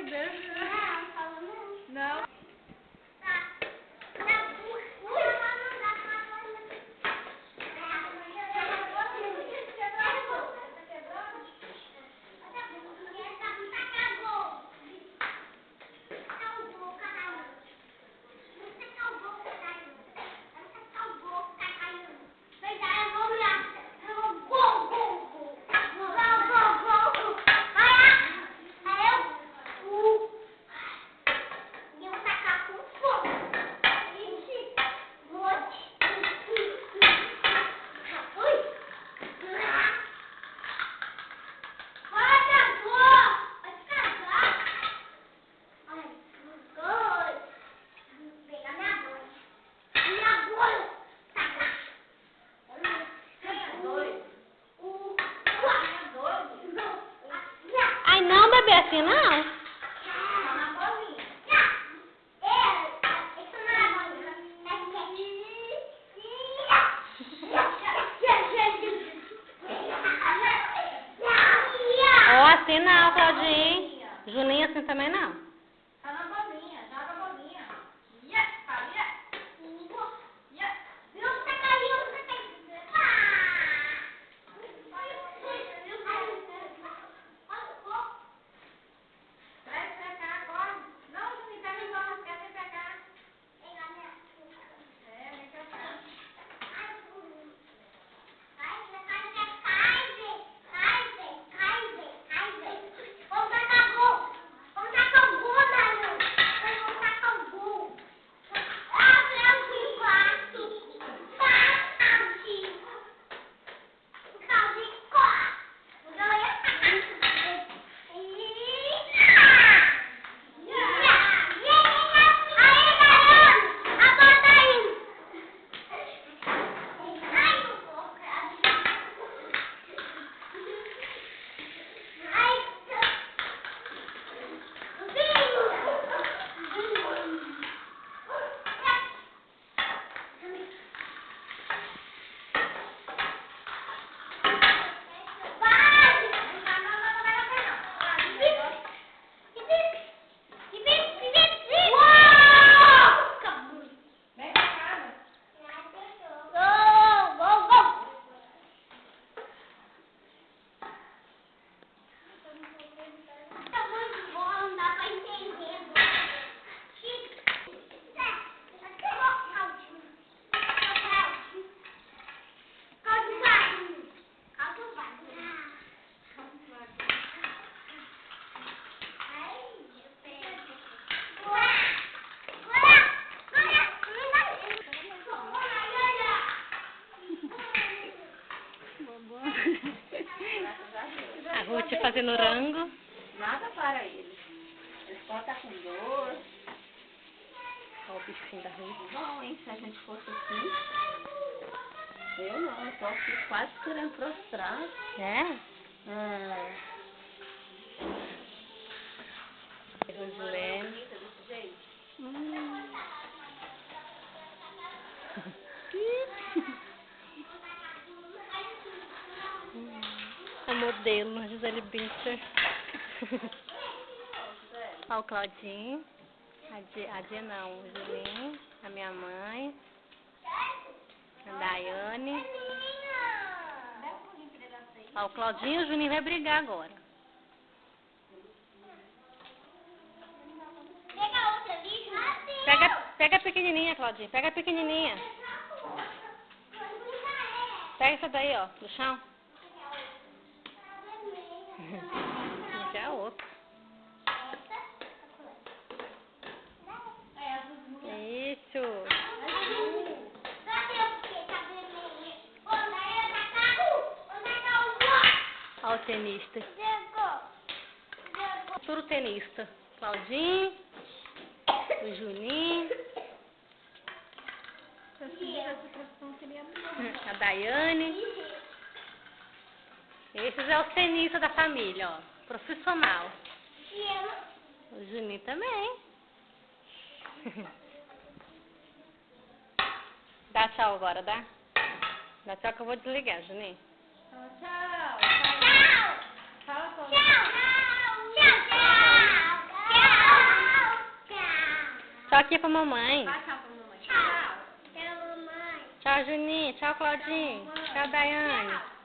doida? Não, fala não. Não. Ai, não, bebê, assim não. Ó, assim não, Claudinho. Juninho, assim também não. Tá na bolinha, joga a bolinha. Yeah, yeah. Yeah. Traz pra cá agora. Não, Juninho, pega as bolas, quer vir pra cá. É, vem pra cá. A Ruth fazendo rango. Nada para eles. Eles podem estar com dor. Olha o bichinho da Ruth. Bom, hein? Se a gente fosse assim. Eu não, eu tô aqui quase querendo prostrar. É? É. Rosilene. Desse jeito. A modelo, a Gisele Bündchen. Olha o Claudinho. A Dia não, o Julinho. A minha mãe. A Daiane. Olha o Claudinho e o Juninho vai brigar agora. Pega a pequenininha, Claudinho. Pega a pequenininha. Pega essa daí, ó, do chão. Já é outra. Isso. Olha o tenista. Futuro tenista. Claudinho. O Juninho. A Daiane. Esses é os tenistas da família, ó. Profissional. O Juninho também. Dá tchau agora, dá? Dá tchau que eu vou desligar, Juninho. Tchau. Fala com aqui pra mamãe. Dá tchau pra mamãe. Tchau. Tchau, mamãe. Tchau, Juninho. Tchau, Claudinho. Tchau, Daiane.